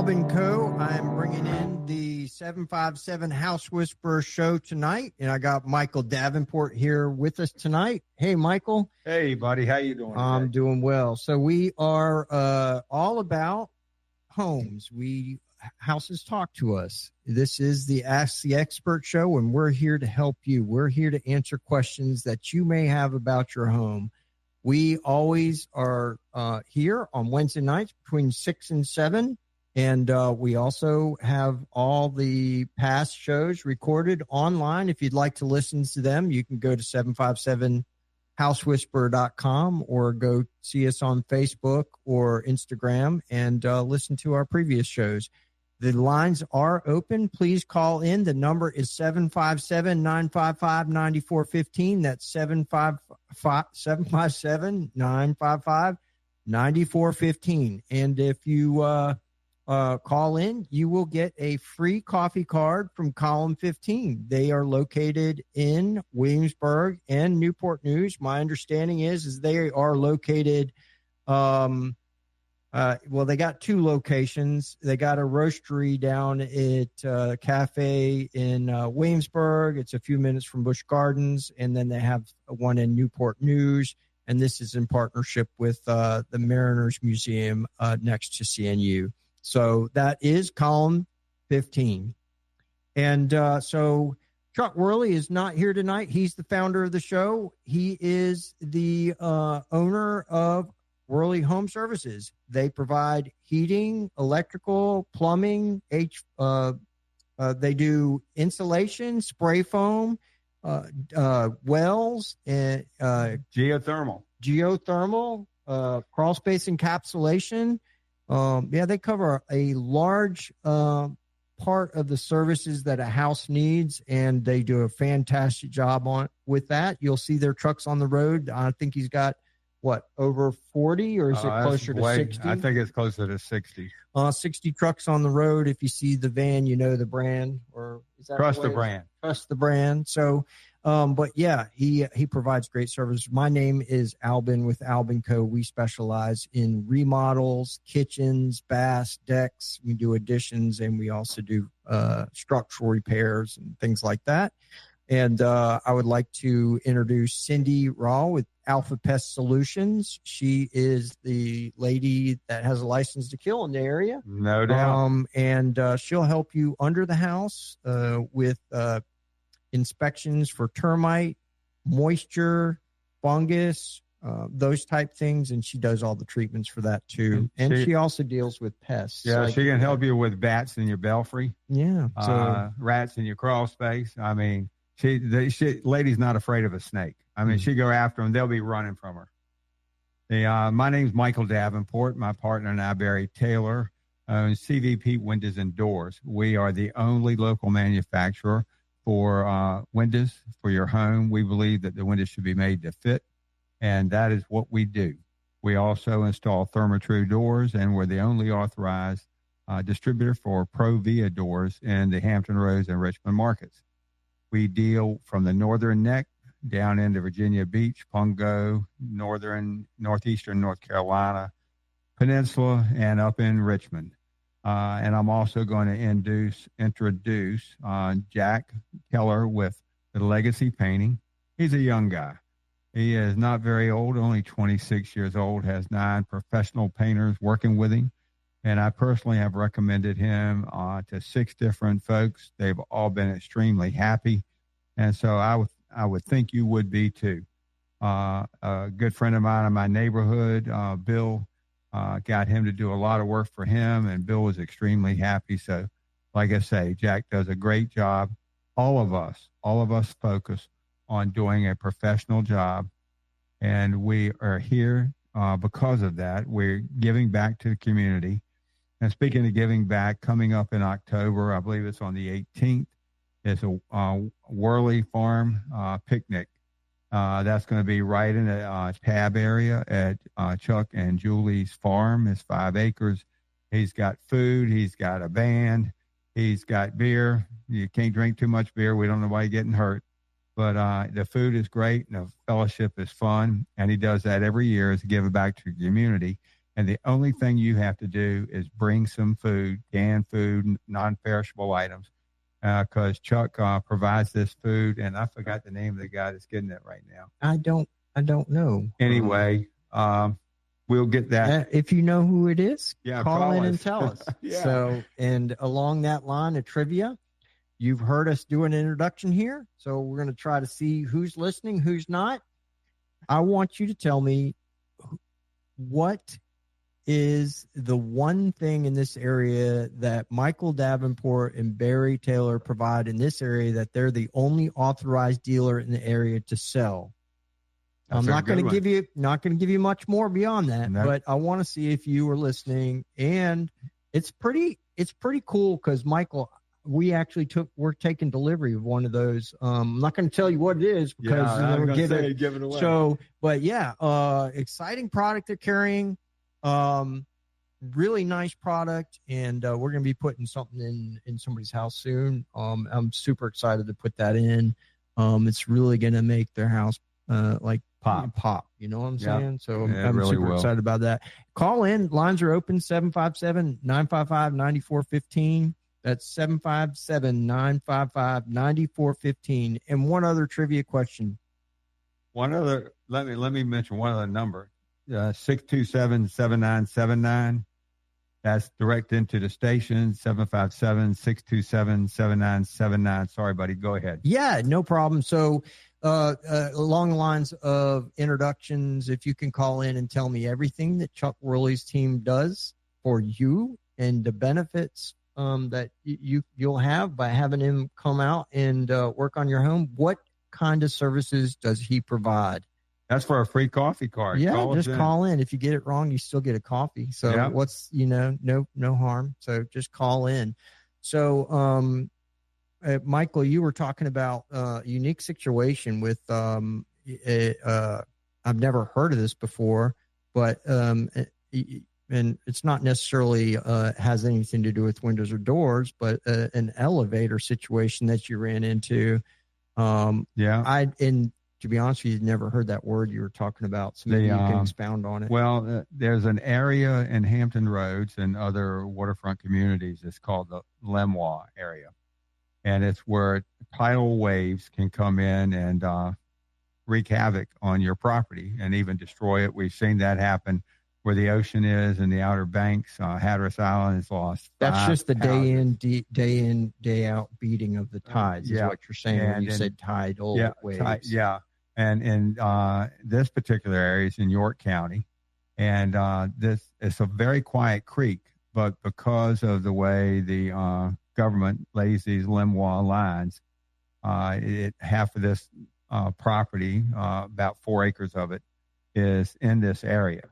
Albin Co. I'm bringing in the 757 House Whisperer show tonight, and I got Michael Davenport here with us tonight. Hey, Michael. Hey, buddy. How you doing today? I'm doing well. So we are all about homes. Houses talk to us. This is the Ask the Expert show, and we're here to help you. We're here to answer questions that you may have about your home. We always are here on Wednesday nights between 6 and 7. And we also have all the past shows recorded online. If you'd like to listen to them, you can go to 757housewhisperer.com or go see us on Facebook or Instagram and listen to our previous shows. The lines are open. Please call in. The number is 757-955-9415. That's 757-955-9415. And if you call in, you will get a free coffee card from Column 15. They are located in Williamsburg and Newport News. My understanding is they are located they got two locations. They got a roastery down at Cafe in Williamsburg. It's a few minutes from Busch Gardens. And then they have one in Newport News. And this is in partnership with the Mariners Museum next to CNU. So that is Column 15. And so Chuck Worley is not here tonight. He's the founder of the show. He is the owner of Worley Home Services. They provide heating, electrical, plumbing, they do insulation, spray foam, wells, and geothermal, crawl space encapsulation. They cover a large part of the services that a house needs, and they do a fantastic job with that. You'll see their trucks on the road. I think he's got over 40, or is it closer to 60? I think it's closer to 60. 60 trucks on the road. If you see the van, you know the brand, or is that trust the brand. Trust the brand. So, but yeah, he provides great service. My name is Albin with Albin Co. We specialize in remodels, kitchens, baths, decks. We do additions, and we also do structural repairs and things like that. And I would like to introduce Cindy Raw with Alpha Pest Solutions. She is the lady that has a license to kill in the area. No doubt. And she'll help you under the house with inspections for termite, moisture, fungus, those type things. And she does all the treatments for that too. And she also deals with pests. Yeah, she can help you with bats in your belfry. Yeah. So, rats in your crawl space. I mean, she lady's not afraid of a snake. I mean, she go after them. They'll be running from her. My name's Michael Davenport. My partner and I, Barry Taylor, owns CVP Windows and Doors. We are the only local manufacturer for windows for your home. We believe that the windows should be made to fit, and that is what we do. We also install Therma-Tru doors, and we're the only authorized distributor for Pro-Via doors in the Hampton Roads and Richmond markets. We deal from the northern neck down into Virginia Beach, Pungo, northeastern North Carolina, Peninsula, and up in Richmond. And I'm also going to introduce Jack Keller with the Legacy Painting. He's a young guy. He is not very old, only 26 years old, has 9 professional painters working with him. And I personally have recommended him to 6 different folks. They've all been extremely happy. And so I would think you would be too. A good friend of mine in my neighborhood, Bill, got him to do a lot of work for him, and Bill was extremely happy. So, like I say, Jack does a great job. All of us focus on doing a professional job, and we are here because of that. We're giving back to the community. And speaking of giving back, coming up in October, I believe it's on the 18th, is a Worley Farm picnic. That's going to be right in the Tab area at Chuck and Julie's farm. It's 5 acres. He's got food. He's got a band. He's got beer. You can't drink too much beer. We don't know why you're getting hurt. But the food is great, and the fellowship is fun. And he does that every year to give it back to the community. And the only thing you have to do is bring some food, canned food, non-perishable items, because Chuck provides this food, and I forgot the name of the guy that's getting it right now. I don't know. Anyway, we'll get that. If you know who it is, call in us and tell us. Yeah. So, and along that line of trivia, you've heard us do an introduction here. So we're going to try to see who's listening, who's not. I want you to tell me what is the one thing in this area that Michael Davenport and Barry Taylor provide in this area that they're the only authorized dealer in the area to sell. I'm not going to give you much more beyond that, but I want to see if you were listening. And it's pretty cool because Michael, we're taking delivery of one of those. I'm not going to tell you what it is because we'll give it away. So, but yeah, exciting product they're carrying. Really nice product, and we're going to be putting something in somebody's house soon. I'm super excited to put that in. It's really going to make their house like pop. You know what I'm saying? So I'm really super excited about that. Call in. Lines are open, 757-955-9415. That's 757-955-9415. And one other trivia question. Let me mention one other number. 627-7979. That's direct into the station, 757-627-7979. Sorry, buddy. Go ahead. Yeah, no problem. So along the lines of introductions, if you can call in and tell me everything that Chuck Worley's team does for you and the benefits that you'll have by having him come out and work on your home, what kind of services does he provide? That's for a free coffee card. Yeah, call in. If you get it wrong, you still get a coffee. So what's, no harm. So just call in. So, Michael, you were talking about a unique situation with, I've never heard of this before, but, and it's not necessarily has anything to do with windows or doors, but an elevator situation that you ran into. To be honest with you, never heard that word you were talking about. So maybe you can expound on it. Well, there's an area in Hampton Roads and other waterfront communities. It's called the Lemois area. And it's where tidal waves can come in and wreak havoc on your property and even destroy it. We've seen that happen where the ocean is and the Outer Banks. Hatteras Island has lost. That's just the day in, day out beating of the tides is what you're saying when you said tidal waves. And in this particular area is in York County. And it's a very quiet creek, but because of the way the government lays these Lemois lines, half of this property, about 4 acres of it, is in this area.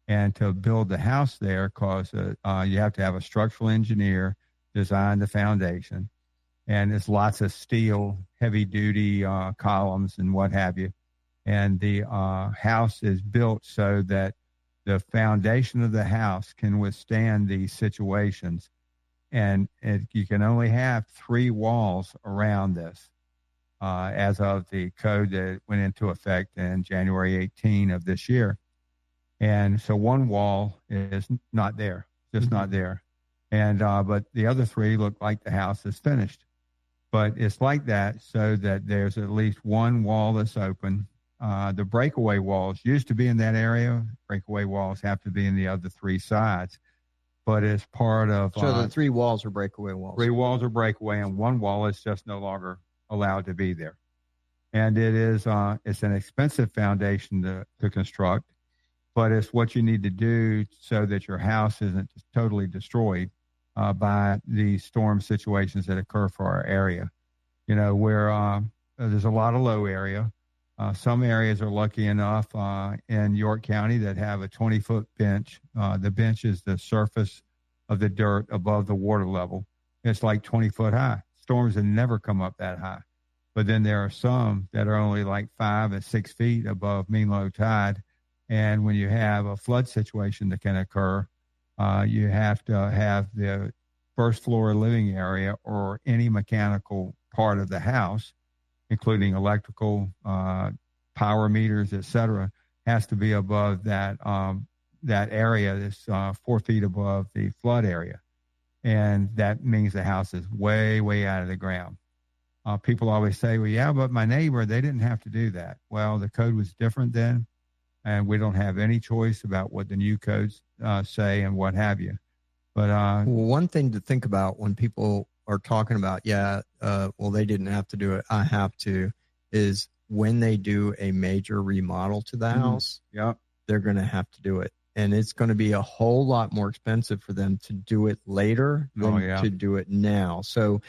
And to build the house there, you have to have a structural engineer design the foundation. And it's lots of steel, heavy-duty columns and what have you. And the house is built so that the foundation of the house can withstand these situations. And you can only have 3 walls around this as of the code that went into effect in January 18 of this year. And so one wall is not there, just not there. And but the other 3 look like the house is finished. But it's like that so that there's at least one wall that's open. The breakaway walls used to be in that area. Breakaway walls have to be in the other 3 sides. But it's part of... So the 3 walls are breakaway walls. 3 walls are breakaway, and one wall is just no longer allowed to be there. And it's an expensive foundation to construct, but it's what you need to do so that your house isn't totally destroyed by the storm situations that occur for our area. You know, where there's a lot of low area. Some areas are lucky enough in York County that have a 20-foot bench. The bench is the surface of the dirt above the water level. It's like 20 foot high. Storms have never come up that high. But then there are some that are only like 5 and 6 feet above mean low tide. And when you have a flood situation that can occur, you have to have the first floor living area or any mechanical part of the house, including electrical, power meters, et cetera, has to be above that that area is 4 feet above the flood area. And that means the house is way, way out of the ground. People always say, well, yeah, but my neighbor, they didn't have to do that. Well, the code was different then, and we don't have any choice about what the new codes say and what have you. But well, one thing to think about when people are talking about, well, they didn't have to do it, I have to, is when they do a major remodel to the house, they're going to have to do it. And it's going to be a whole lot more expensive for them to do it later than to do it now. So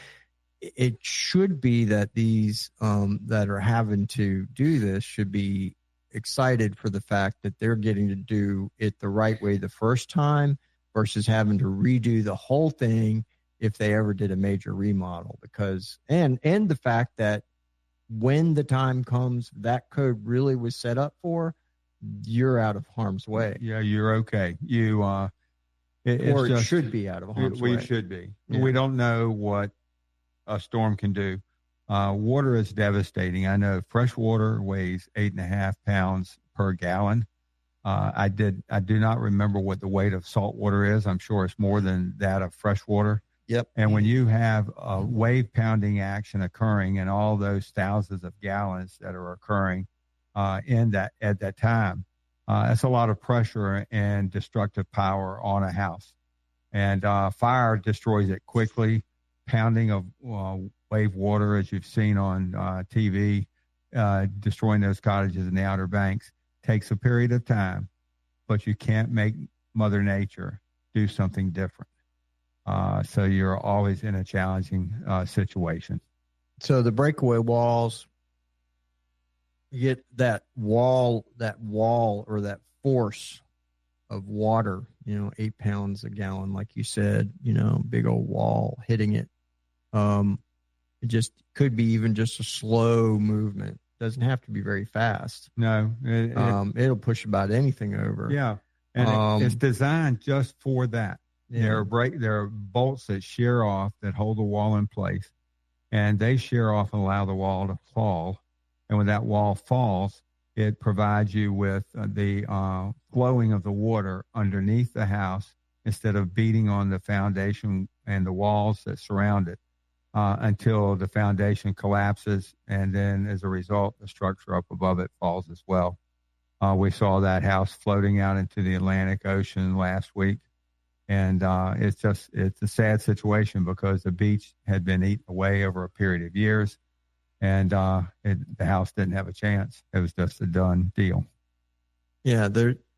it should be that these that are having to do this should be excited for the fact that they're getting to do it the right way the first time versus having to redo the whole thing if they ever did a major remodel. Because and the fact that when the time comes that code really was set up for, you're out of harm's way. Yeah, you're okay. You it should be out of harm's way. We should be. Yeah. We don't know what a storm can do. Water is devastating. I know fresh water weighs 8.5 pounds per gallon. I do not remember what the weight of salt water is. I'm sure it's more than that of fresh water. Yep. And when you have a wave pounding action occurring and all those thousands of gallons that are occurring at that time, that's a lot of pressure and destructive power on a house. And fire destroys it quickly. Pounding of wave water, as you've seen on TV, destroying those cottages in the Outer Banks, takes a period of time, but you can't make Mother Nature do something different. So you're always in a challenging situation. So the breakaway walls, you get that wall or that force of water, 8 pounds a gallon, like you said, big old wall hitting it. It just could be even just a slow movement. Doesn't have to be very fast. No, it'll push about anything over. Yeah, and it's designed just for that. Yeah. There are bolts that shear off that hold the wall in place, and they shear off and allow the wall to fall. And when that wall falls, it provides you with the flowing of the water underneath the house instead of beating on the foundation and the walls that surround it. Until the foundation collapses, and then as a result, the structure up above it falls as well. We saw that house floating out into the Atlantic Ocean last week, and it's a sad situation because the beach had been eaten away over a period of years, and the house didn't have a chance. It was just a done deal. Yeah,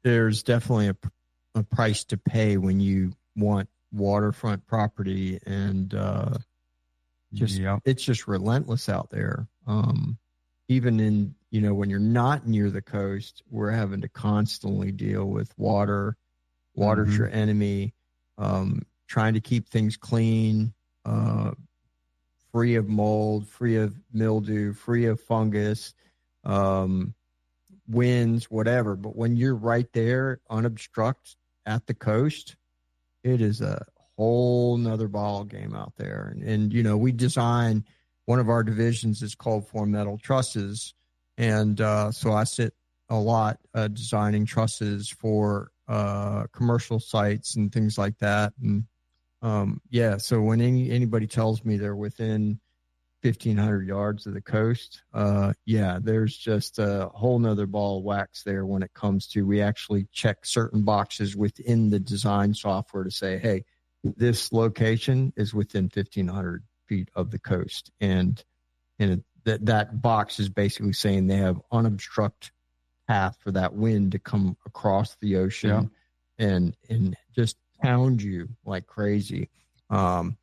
there's definitely a price to pay when you want waterfront property, and it's just relentless out there. Even in, when you're not near the coast, we're having to constantly deal with water. Water's your enemy. Trying to keep things clean, free of mold, free of mildew, free of fungus, winds, whatever. But when you're right there unobstructed at the coast, it is a whole nother ball game out there. And we design, one of our divisions is called Form Metal Trusses. And so I sit a lot designing trusses for commercial sites and things like that. And so when anybody tells me they're within 1,500 yards of the coast, there's just a whole nother ball of wax there when it comes to, we actually check certain boxes within the design software to say, hey, this location is within 1,500 feet of the coast. And that box is basically saying they have unobstructed path for that wind to come across the ocean and just pound you like crazy. It's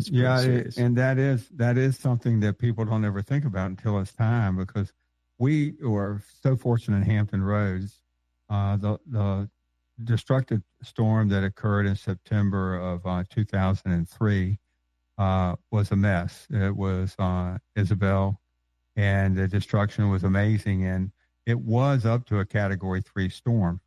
serious. And that is something that people don't ever think about until it's time, because we were so fortunate in Hampton Roads. The destructive storm that occurred in September of 2003 was a mess. It was Isabel, and the destruction was amazing. And it was up to a Category 3 storm,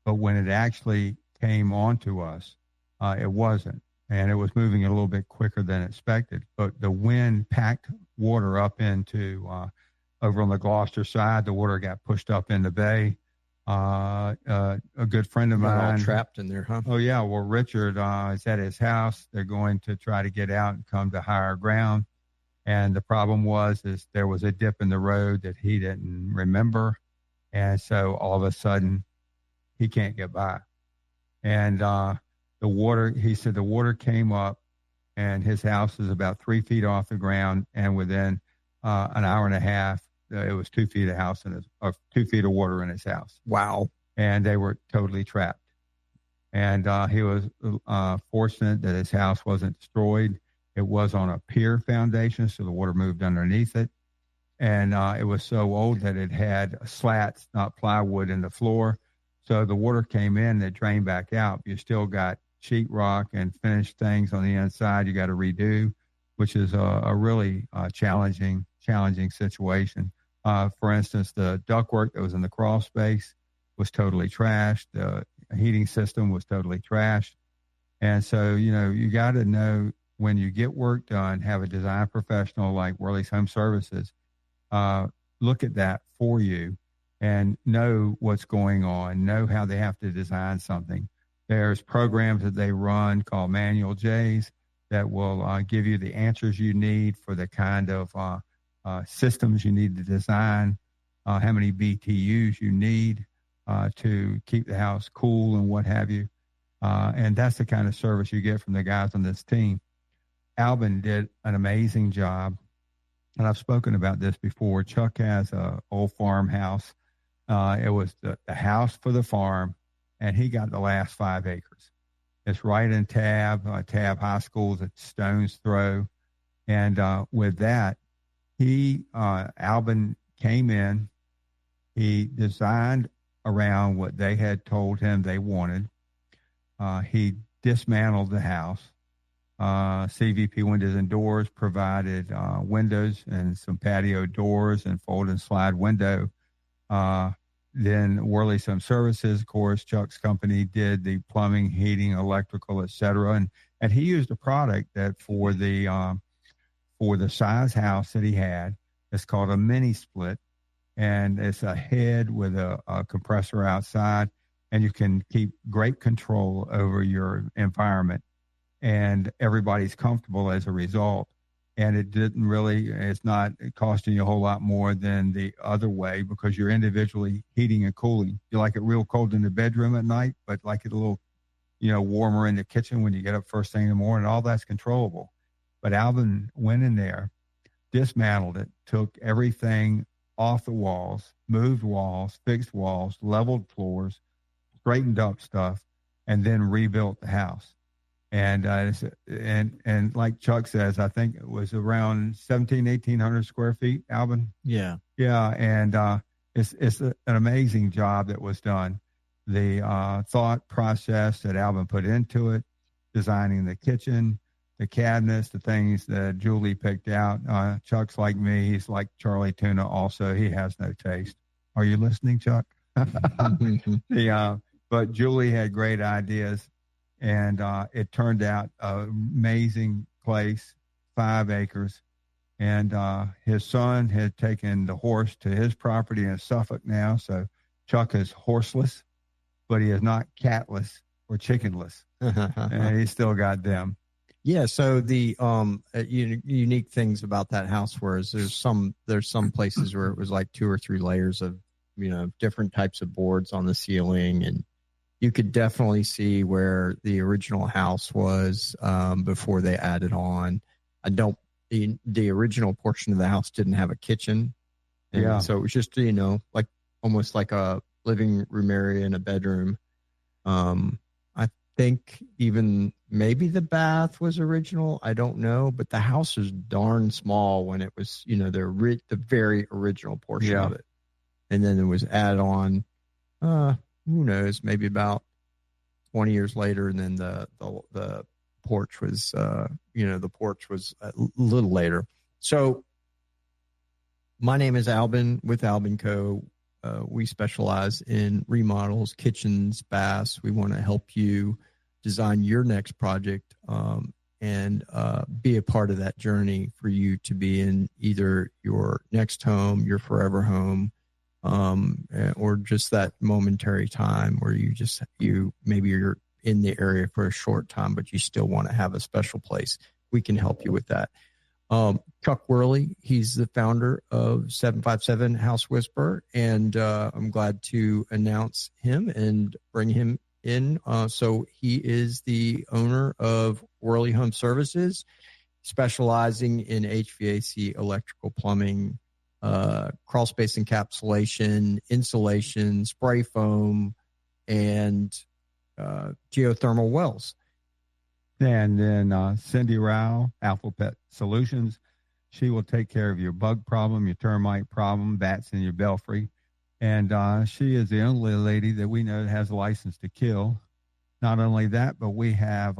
but when it actually came onto us, it wasn't. And it was moving a little bit quicker than expected. But the wind packed water up into over on the Gloucester side. The water got pushed up in the bay. A good friend of Got all mine. trapped in there, huh? Oh, yeah. Well, Richard is at his house. They're going to try to get out and come to higher ground. And the problem is there was a dip in the road that he didn't remember. And so all of a sudden, he can't get by. And he said the water came up, and his house is about 3 feet off the ground. And within an hour and a half, it was 2 feet of 2 feet of water in his house. Wow. And they were totally trapped. And he was fortunate that his house wasn't destroyed. It was on a pier foundation, so the water moved underneath it. And it was so old that it had slats, not plywood, in the floor. So the water came in, it drained back out. You still got sheetrock and finished things on the inside you got to redo, which is a really challenging situation. For instance, the ductwork that was in the crawl space was totally trashed. The heating system was totally trashed. And so, you got to know when you get work done, have a design professional like Worley's Home Services look at that for you and know what's going on, know how they have to design something. There's programs that they run called Manual J's that will give you the answers you need for the kind of systems you need to design, how many BTUs you need to keep the house cool and what have you. And that's the kind of service you get from the guys on this team. Alvin did an amazing job. And I've spoken about this before. Chuck has an old farmhouse. It was the house for the farm, and he got the last 5 acres. It's right in Tab High School's at Stone's Throw. And with that, Alvin came in. He designed around what they had told him they wanted. He dismantled the house. CVP Windows and Doors provided windows and some patio doors and fold and slide window. Then Worley's Home Services, of course, Chuck's company did the plumbing, heating, electrical, etc. And he used a product that for the size house that he had, it's called a mini split, and it's a head with a compressor outside, and you can keep great control over your environment. And everybody's comfortable as a result. And it's not costing you a whole lot more than the other way because you're individually heating and cooling. You like it real cold in the bedroom at night, but like it a little, warmer in the kitchen when you get up first thing in the morning. All that's controllable. But Alvin went in there, dismantled it, took everything off the walls, moved walls, fixed walls, leveled floors, straightened up stuff, and then rebuilt the house. And like Chuck says, I think it was around 1,800 square feet, Alvin. Yeah. Yeah. And it's an amazing job that was done. The thought process that Alvin put into it, designing the kitchen, the cabinets, the things that Julie picked out. Chuck's like me. He's like Charlie Tuna also. He has no taste. Are you listening, Chuck? But Julie had great ideas. And it turned out an amazing place, 5 acres. And his son had taken the horse to his property in Suffolk now. So Chuck is horseless, but he is not catless or chickenless. And he's still got them. Yeah. So the unique things about that house there's some places where it was like 2 or 3 layers of, different types of boards on the ceiling, and you could definitely see where the original house was before they added on. The original portion of the house didn't have a kitchen. Yeah. So it was just, like almost like a living room area and a bedroom. I think even maybe the bath was original. I don't know, but the house was darn small when it was, the very original portion of it. And then it was added on, who knows, maybe about 20 years later. And then the porch was, the porch was a little later. So my name is Albin with Albin Co. We specialize in remodels, kitchens, baths. We want to help you design your next project and be a part of that journey for you to be in either your next home, your forever home, or just that momentary time where maybe you're in the area for a short time, but you still want to have a special place. We can help you with that. Chuck Worley, he's the founder of 757 House Whisperer, and I'm glad to announce him and bring him in. So he is the owner of Worley Home Services, specializing in HVAC, electrical, plumbing, crawl space encapsulation, insulation, spray foam, and geothermal wells. And then Cindy Rao, Alpha Pet Solutions. She will take care of your bug problem, your termite problem, bats in your belfry. And she is the only lady that we know that has a license to kill. Not only that, but we have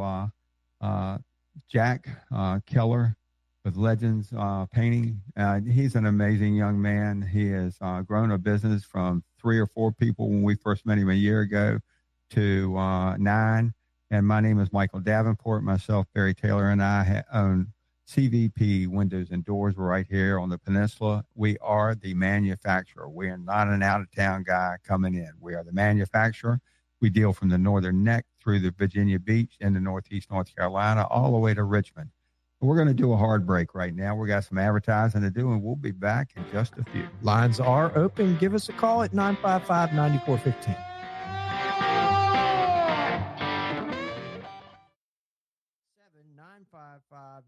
Jack Keller with Legends Painting. He's an amazing young man. He has grown a business from 3 or 4 people when we first met him a year ago to 9. And my name is Michael Davenport. Myself, Barry Taylor, and I own CVP Windows and Doors. We're right here on the peninsula. We are the manufacturer. We are not an out-of-town guy coming in. We are the manufacturer. We deal from the northern neck through the Virginia Beach into northeast North Carolina, all the way to Richmond. We're going to do a hard break right now. We got some advertising to do, and we'll be back in just a few. Lines are open. Give us a call at 955-9415.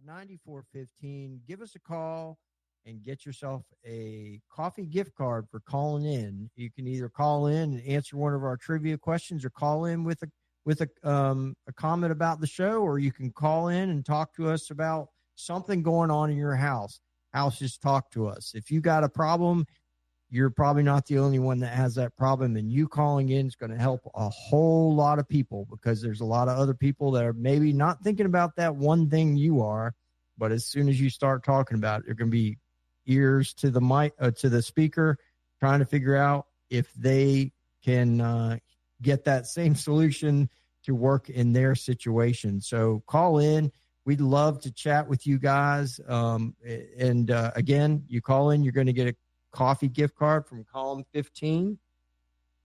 955-9415. Give us a call and get yourself a coffee gift card for calling in. You can either call in and answer one of our trivia questions, or call in with a comment about the show, or you can call in and talk to us about something going on in your house. Just talk to us. If you got a problem, you're probably not the only one that has that problem, and you calling in is going to help a whole lot of people, because there's a lot of other people that are maybe not thinking about that one thing you are, but as soon as you start talking about it, you're going to be ears to the mic, to the speaker, trying to figure out if they can get that same solution to work in their situation. So call in. We'd love to chat with you guys. Again, you call in, you're going to get a coffee gift card from Column 15.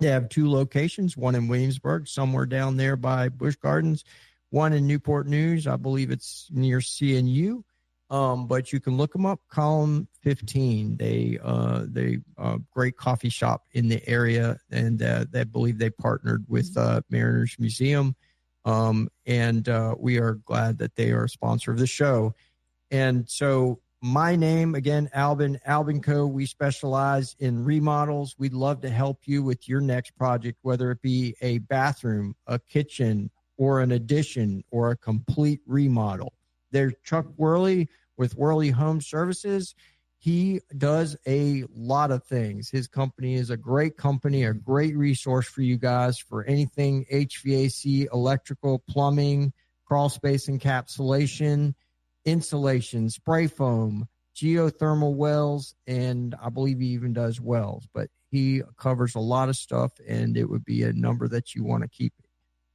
They have 2 locations, one in Williamsburg, somewhere down there by Busch Gardens, one in Newport News. I believe it's near CNU. But you can look them up. Column 15. They great coffee shop in the area, and they believe they partnered with Mariners Museum. And we are glad that they are a sponsor of the show. And so my name, again, Albin Co. We specialize in remodels. We'd love to help you with your next project, whether it be a bathroom, a kitchen, or an addition, or a complete remodel. There's Chuck Worley with Worley Home Services. He does a lot of things. His company is a great company, a great resource for you guys for anything HVAC, electrical, plumbing, crawl space encapsulation, insulation, spray foam, geothermal wells, and I believe he even does wells. But he covers a lot of stuff, and it would be a number that you want to keep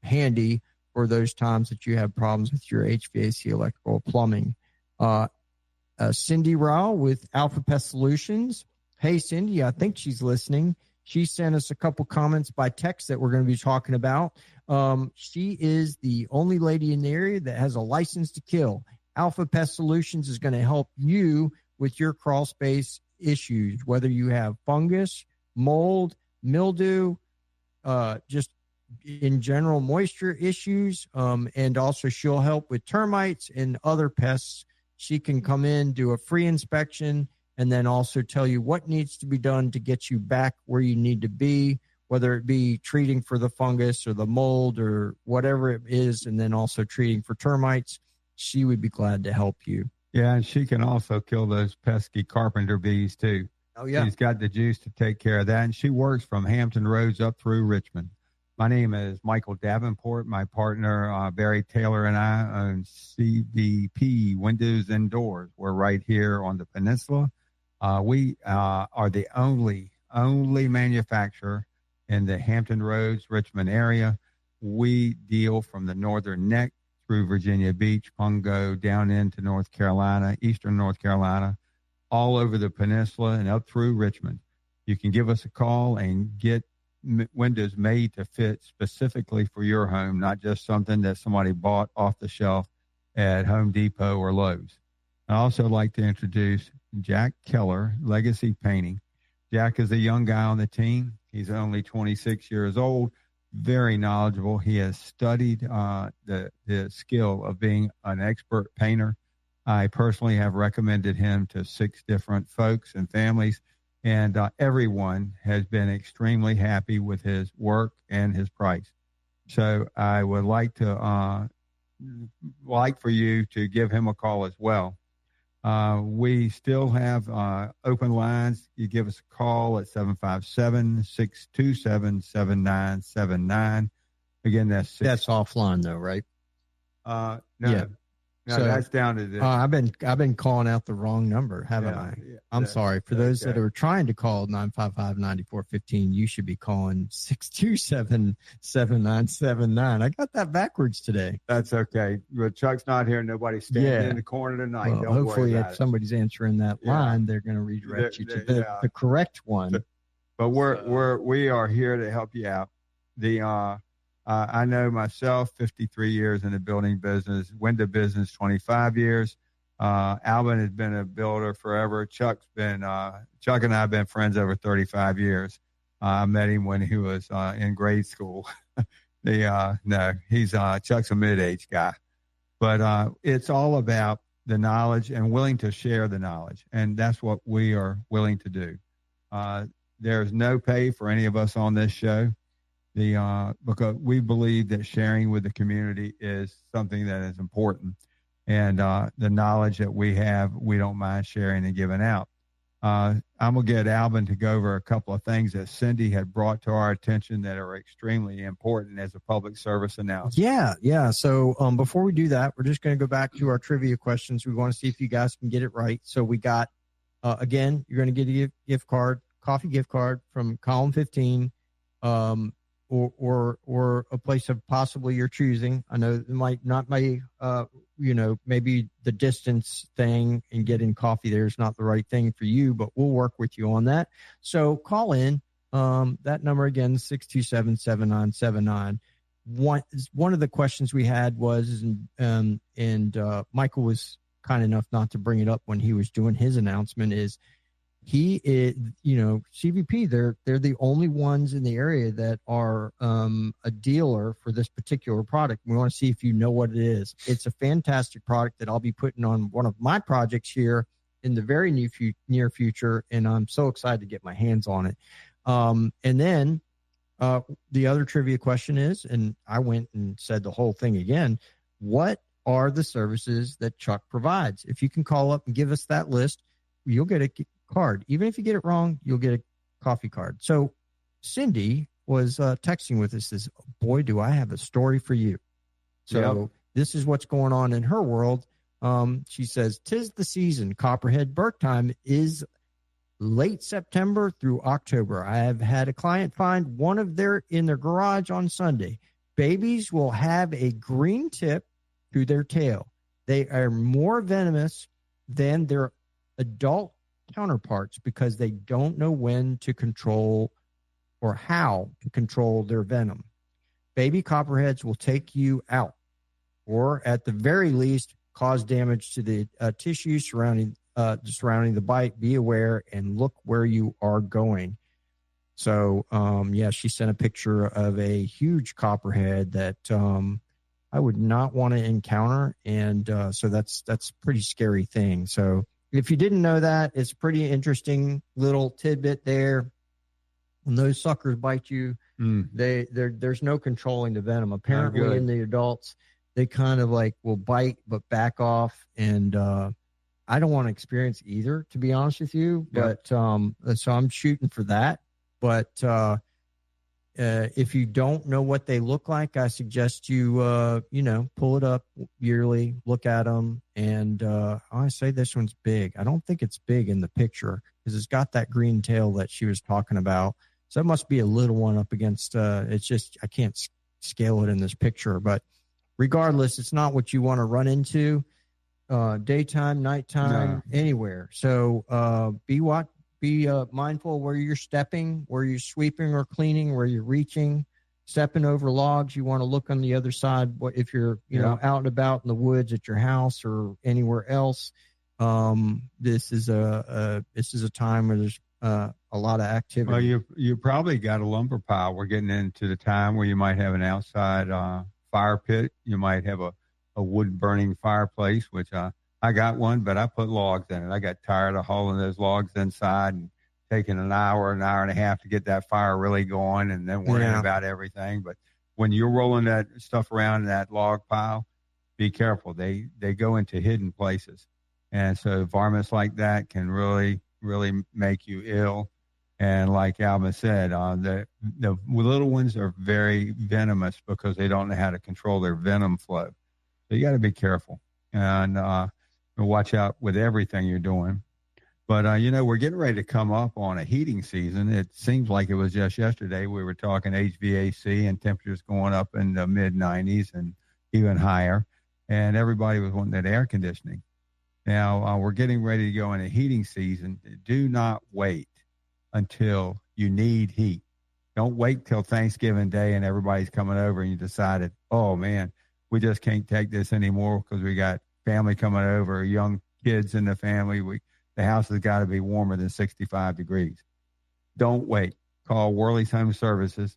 handy for those times that you have problems with your HVAC, electrical, plumbing. Cindy Rao with Alpha Pest Solutions. Hey, Cindy, I think she's listening. She sent us a couple comments by text that we're going to be talking about. She is the only lady in the area that has a license to kill. Alpha Pest Solutions is going to help you with your crawl space issues, whether you have fungus, mold, mildew, just in general moisture issues, and also she'll help with termites and other pests. She can come in, do a free inspection, and then also tell you what needs to be done to get you back where you need to be, whether it be treating for the fungus or the mold or whatever it is, and then also treating for termites. She would be glad to help you. Yeah, and she can also kill those pesky carpenter bees, too. Oh, yeah. She's got the juice to take care of that, and she works from Hampton Roads up through Richmond. My name is Michael Davenport. My partner, Barry Taylor, and I own CVP Windows and Doors. We're right here on the peninsula. We are the only manufacturer in the Hampton Roads, Richmond area. We deal from the northern neck through Virginia Beach, Pungo, down into North Carolina, eastern North Carolina, all over the peninsula and up through Richmond. You can give us a call and get windows made to fit specifically for your home, not just something that somebody bought off the shelf at Home Depot or Lowe's. I also like to introduce Jack Keller, Legacy Painting. Jack is a young guy on the team. He's only 26 years old, very knowledgeable. He has studied the skill of being an expert painter. I personally have recommended him to 6 different folks and families, and everyone has been extremely happy with his work and his price. So I would like for you to give him a call as well. We still have open lines. You give us a call at 757-627-7979. Again, that's offline though, right? No. Yeah. No, So, that's down to the. I've been calling out the wrong number, haven't I? Yeah, I'm sorry. For those that are trying to call 955-9415, you should be calling 627-7979. I got that backwards today. That's okay. But Chuck's not here. Nobody's standing in the corner tonight. Well, Don't hopefully, worry if somebody's answering that line, they're going to redirect you to the correct one. But we are here to help you out. I know myself, 53 years in the building business, window business, 25 years. Alvin has been a builder forever. Chuck and I have been friends over 35 years. I met him when he was in grade school. Chuck's a mid-age guy. But it's all about the knowledge and willing to share the knowledge. And that's what we are willing to do. There's no pay for any of us on this show. Because we believe that sharing with the community is something that is important, and the knowledge that we have, we don't mind sharing and giving out. I'm gonna get Alvin to go over a couple of things that Cindy had brought to our attention that are extremely important as a public service announcement. Yeah. So before we do that, we're just going to go back to our trivia questions. We want to see if you guys can get it right. So we got again, you're going to get a coffee gift card from Column 15. Or a place of possibly your choosing. I know it might not be, maybe the distance thing and getting coffee there is not the right thing for you, but we'll work with you on that. So call in. That number again, 627-7979. One of the questions we had was, and Michael was kind enough not to bring it up when he was doing his announcement, is he is, CVP, they're the only ones in the area that are a dealer for this particular product. We want to see if you know what it is. It's a fantastic product that I'll be putting on one of my projects here in the very near future, and I'm so excited to get my hands on it. And then the other trivia question is, and I went and said the whole thing again, what are the services that Chuck provides? If you can call up and give us that list, you'll get a card. Even if you get it wrong, you'll get a coffee card. So Cindy was texting with us, says, boy, do I have a story for you. So This is what's going on in her world. She says, 'tis the season. Copperhead birth time is late September through October. I have had a client find one of in their garage on Sunday. Babies will have a green tip to their tail. They are more venomous than their adult counterparts because they don't know when to control or how to control their venom. Baby copperheads will take you out, or at the very least cause damage to the tissue surrounding the bite. Be aware and look where you are going. So she sent a picture of a huge copperhead that I would not want to encounter, and so that's a pretty scary thing. So if you didn't know that, it's a pretty interesting little tidbit there. When those suckers bite you, there's no controlling the venom. Apparently in the adults, they kind of will bite but back off. And I don't want to experience either, to be honest with you. But so I'm shooting for that. But if you don't know what they look like, I suggest you, pull it up yearly, look at them. And I say this one's big. I don't think it's big in the picture because it's got that green tail that she was talking about. So it must be a little one up against, it's just, I can't scale it in this picture. But regardless, it's not what you want to run into daytime, nighttime, anywhere. So be be mindful where you're stepping, where you're sweeping or cleaning, where you're reaching, stepping over logs. You want to look on the other side. What if you're out and about in the woods at your house or anywhere else? This is a time where there's a lot of activity. Well, you probably got a lumber pile. We're getting into the time where you might have an outside fire pit. You might have a wood burning fireplace, which I got one, but I put logs in it. I got tired of hauling those logs inside and taking an hour and a half to get that fire really going, and then worrying about everything. But when you're rolling that stuff around in that log pile, be careful. They go into hidden places. And so varmints like that can really, really make you ill. And like Alvin said, the little ones are very venomous because they don't know how to control their venom flow. So you got to be careful and watch out with everything you're doing. But, we're getting ready to come up on a heating season. It seems like it was just yesterday. We were talking HVAC and temperatures going up in the mid-90s and even higher. And everybody was wanting that air conditioning. Now, we're getting ready to go into heating season. Do not wait until you need heat. Don't wait till Thanksgiving Day and everybody's coming over and you decided, oh, man, we just can't take this anymore because we got family coming over, young kids in the family. The house has got to be warmer than 65 degrees. Don't wait. Call Worley's Home Services.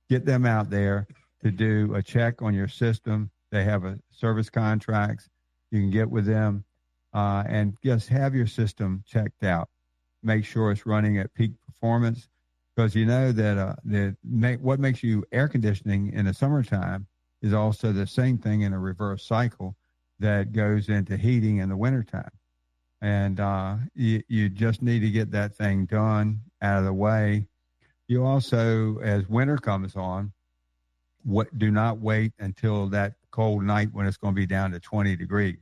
Get them out there to do a check on your system. They have a service contracts. You can get with them and just have your system checked out. Make sure it's running at peak performance because you know that what makes you air conditioning in the summertime is also the same thing in a reverse cycle that goes into heating in the wintertime. And you just need to get that thing done out of the way. You also, as winter comes on, do not wait until that cold night when it's going to be down to 20 degrees.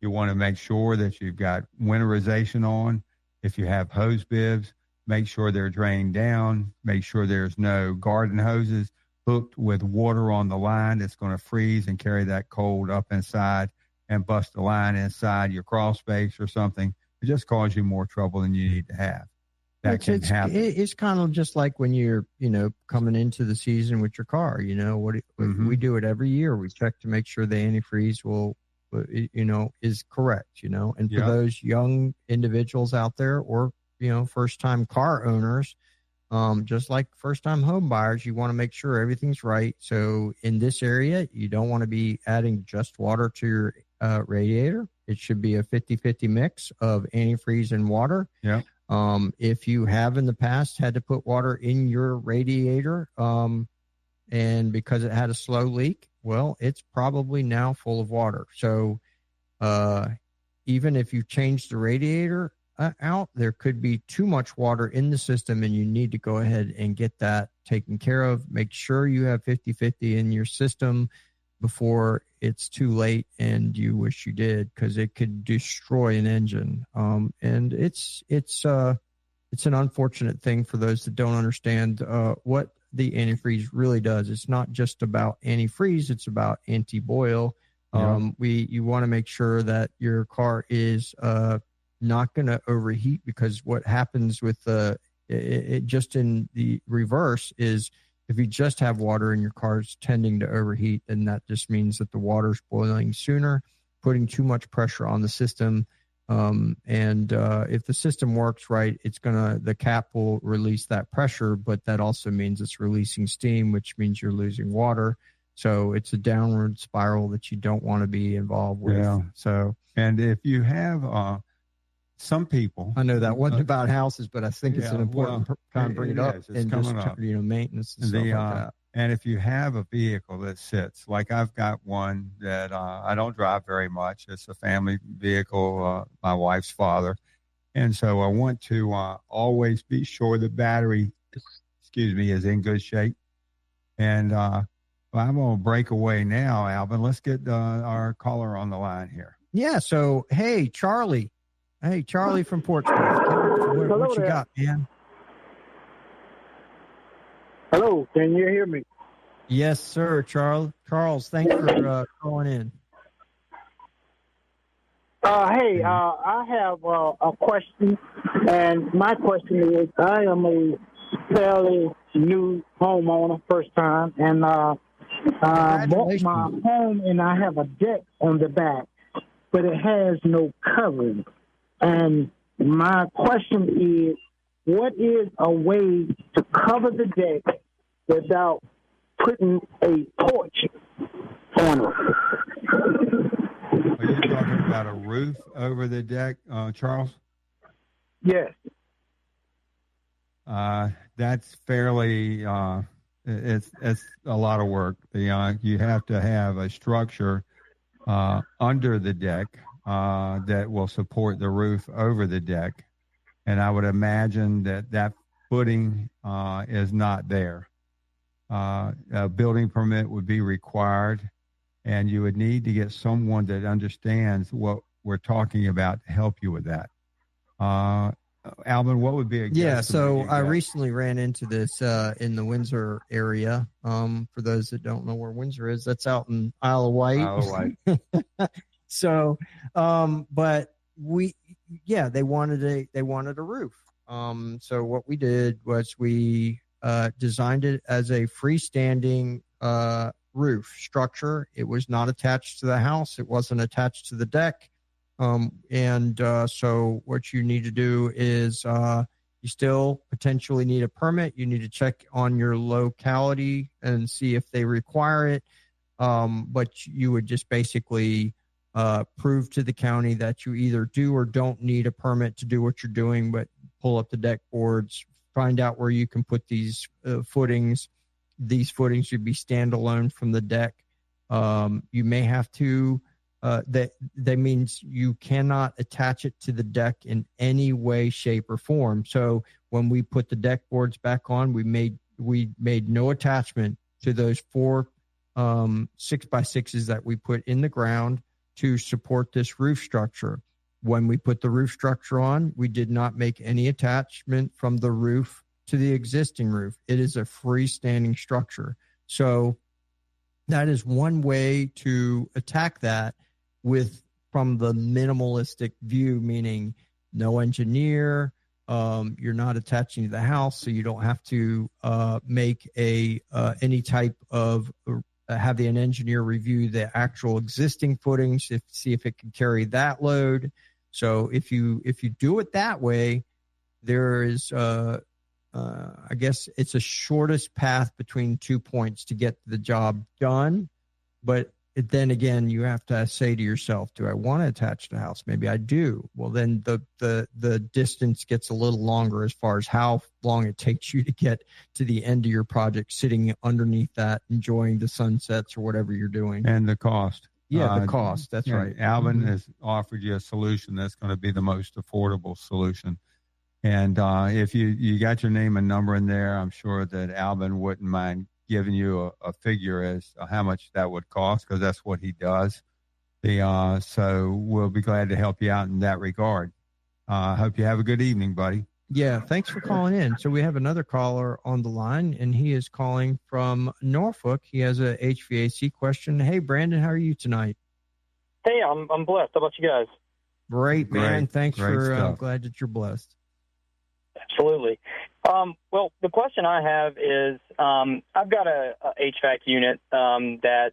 You want to make sure that you've got winterization on. If you have hose bibs, make sure they're drained down. Make sure there's no garden hoses hooked with water on the line that's going to freeze and carry that cold up inside and bust the line inside your crawl space or something. It just cause you more trouble than you need to have. That can happen. It's kind of just like when you're, coming into the season with your car. We do it every year. We check to make sure the antifreeze is correct, and for those young individuals out there or, first-time car owners, just like first-time home buyers, you want to make sure everything's right. So in this area, you don't want to be adding just water to your radiator. It should be a 50-50 mix of antifreeze and water. Yeah. If you have in the past had to put water in your radiator and because it had a slow leak, well, it's probably now full of water. So even if you change the radiator out, there could be too much water in the system and you need to go ahead and get that taken care of. Make sure you have 50-50 in your system before it's too late and you wish you did, because it could destroy an engine. And it's an unfortunate thing for those that don't understand what the antifreeze really does. It's not just about antifreeze, it's about anti-boil. You want to make sure that your car is not going to overheat, because what happens with it just in the reverse is if you just have water in your car's tending to overheat, then that just means that the water's boiling sooner, putting too much pressure on the system. And if the system works right, the cap will release that pressure, but that also means it's releasing steam, which means you're losing water. So it's a downward spiral that you don't want to be involved with. Yeah. So, and if you have some people, I know that wasn't about houses, but I think it's an important time to bring it up. It's and coming just, up. Maintenance and stuff like that. And if you have a vehicle that sits, like I've got one that I don't drive very much. It's a family vehicle, my wife's father. And so I want to always be sure the battery, is in good shape. And I'm on Breakaway now, Alvin. Let's get our caller on the line here. Yeah. So, hey, Charlie. Hey, Charlie from Portsmouth. What you got, man? Hello, can you hear me? Yes, sir, Charles, thanks for calling in. I have a question, and my question is, I am a fairly new homeowner, first time, and I bought my home, and I have a deck on the back, but it has no covering. And my question is, what is a way to cover the deck without putting a porch on it? Are you talking about a roof over the deck, Charles? Yes. That's fairly, it's a lot of work. You have to have a structure under the deck that will support the roof over the deck. And I would imagine that footing is not there. A building permit would be required, and you would need to get someone that understands what we're talking about to help you with that. Alvin, what would be a yeah? So I recently ran into this in the Windsor area. For those that don't know where Windsor is, that's out in Isle of Wight. Isle of Wight. So, but they wanted a roof. So what we did was we designed it as a freestanding roof structure. It was not attached to the house. It wasn't attached to the deck. So what you need to do is you still potentially need a permit. You need to check on your locality and see if they require it. But you would just basically prove to the county that you either do or don't need a permit to do what you're doing, but pull up the deck boards, find out where you can put these footings. These footings should be standalone from the deck. You may have to, that means you cannot attach it to the deck in any way, shape, or form. So when we put the deck boards back on, we made no attachment to those 4 6x6s that we put in the ground to support this roof structure. When we put the roof structure on, we did not make any attachment from the roof to the existing roof. It is a freestanding structure. So that is one way to attack that from the minimalistic view, meaning no engineer, you're not attaching to the house, so you don't have to make any type of have an engineer review the actual existing footings, see if it can carry that load. So if you do it that way, there is I guess it's a shortest path between 2 points to get the job done. But then again, you have to say to yourself, do I want to attach the house? Maybe I do. Well, then the distance gets a little longer as far as how long it takes you to get to the end of your project, sitting underneath that, enjoying the sunsets or whatever you're doing. And the cost. Yeah, the cost. That's right. Alvin has offered you a solution that's going to be the most affordable solution. And if you got your name and number in there, I'm sure that Alvin wouldn't mind giving you a figure as to how much that would cost, because that's what he does. So we'll be glad to help you out in that regard. I hope you have a good evening, buddy. Yeah, thanks for calling in. So we have another caller on the line, and he is calling from Norfolk. He has a HVAC question. Hey, Brandon, how are you tonight? Hey, I'm blessed. How about you guys? Great, man. Thanks for stuff. glad that you're blessed. Absolutely. Well, the question I have is I've got a HVAC unit that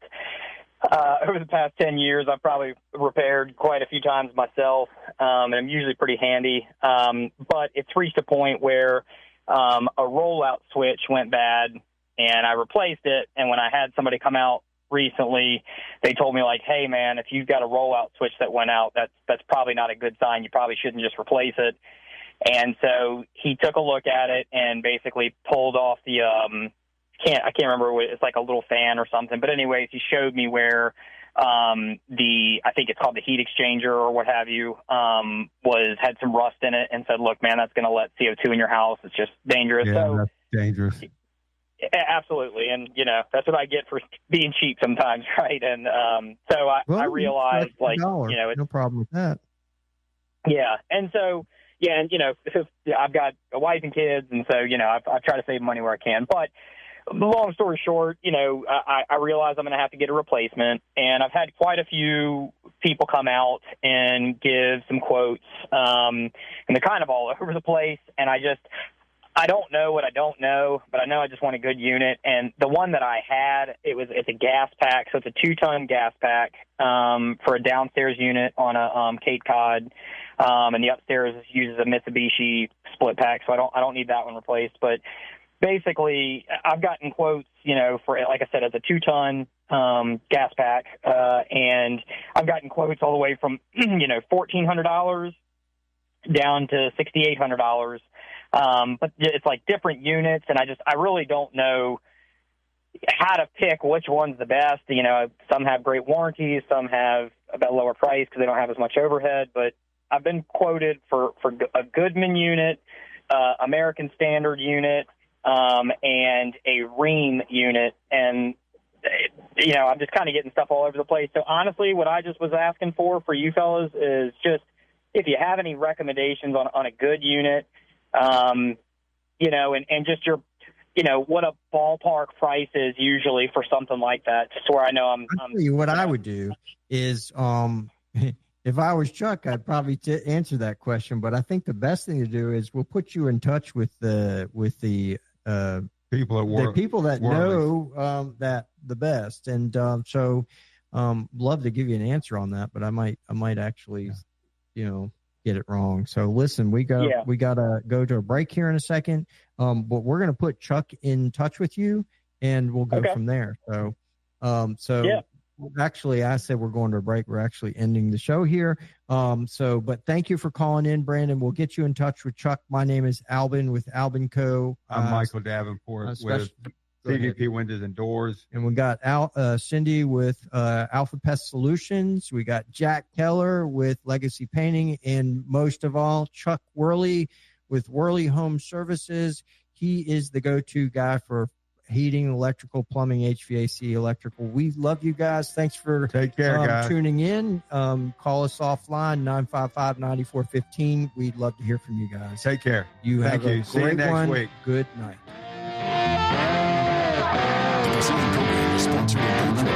over the past 10 years I've probably repaired quite a few times myself, and I'm usually pretty handy. But it's reached a point where a rollout switch went bad, and I replaced it. And when I had somebody come out recently, they told me, like, hey, man, if you've got a rollout switch that went out, that's probably not a good sign. You probably shouldn't just replace it. And so he took a look at it and basically pulled off the I can't remember what it's like, a little fan or something. But anyways, he showed me where I think it's called the heat exchanger or what have you, had some rust in it, and said, look, man, that's going to let CO2 in your house. It's just dangerous. Yeah, so that's dangerous. Absolutely. And, that's what I get for being cheap sometimes, right? And so I realized, like, no problem with that. Yeah. And so, yeah, and, I've got a wife and kids, and so, I try to save money where I can. But long story short, I realize I'm going to have to get a replacement, and I've had quite a few people come out and give some quotes, and they're kind of all over the place, and I don't know what I don't know, but I know I just want a good unit. And the one that I had, it's a gas pack, so it's a 2-ton gas pack for a downstairs unit on a Cape Cod, and the upstairs uses a Mitsubishi split pack, so I don't need that one replaced. But basically, I've gotten quotes, for, like I said, as a 2-ton gas pack, and I've gotten quotes all the way from $1,400 down to $6,800. But it's like different units, and I really don't know how to pick which one's the best. Some have great warranties, some have a bit lower price because they don't have as much overhead. But I've been quoted for a Goodman unit, American Standard unit, and a Ream unit, and I'm just kind of getting stuff all over the place. So honestly, what I just was asking for you fellas is just if you have any recommendations on a good unit. And just your, what a ballpark price is usually for something like that, just where I know I'm I'll tell you what I would do is, if I was Chuck, I'd probably answer that question. But I think the best thing to do is we'll put you in touch with the people at work, the people that know that the best. And so love to give you an answer on that, but I might actually, get it wrong. So listen, we gotta go to a break here in a second. But we're gonna put Chuck in touch with you, and we'll go from there. So, actually, I said we're going to a break. We're actually ending the show here. But thank you for calling in, Brandon. We'll get you in touch with Chuck. My name is Albin with Albin Co. I'm Michael Davenport with PVP Windows and Doors. And we got Cindy with Alpha Pest Solutions. We got Jack Keller with Legacy Painting. And most of all, Chuck Worley with Worley Home Services. He is the go-to guy for heating, electrical, plumbing, HVAC, electrical. We love you guys. Thanks for take care, guys. Tuning in. Call us offline, 955-9415. We'd love to hear from you guys. Take care. You Thank have you. a See you great next one. week. Good night. The preceding program is sponsored in good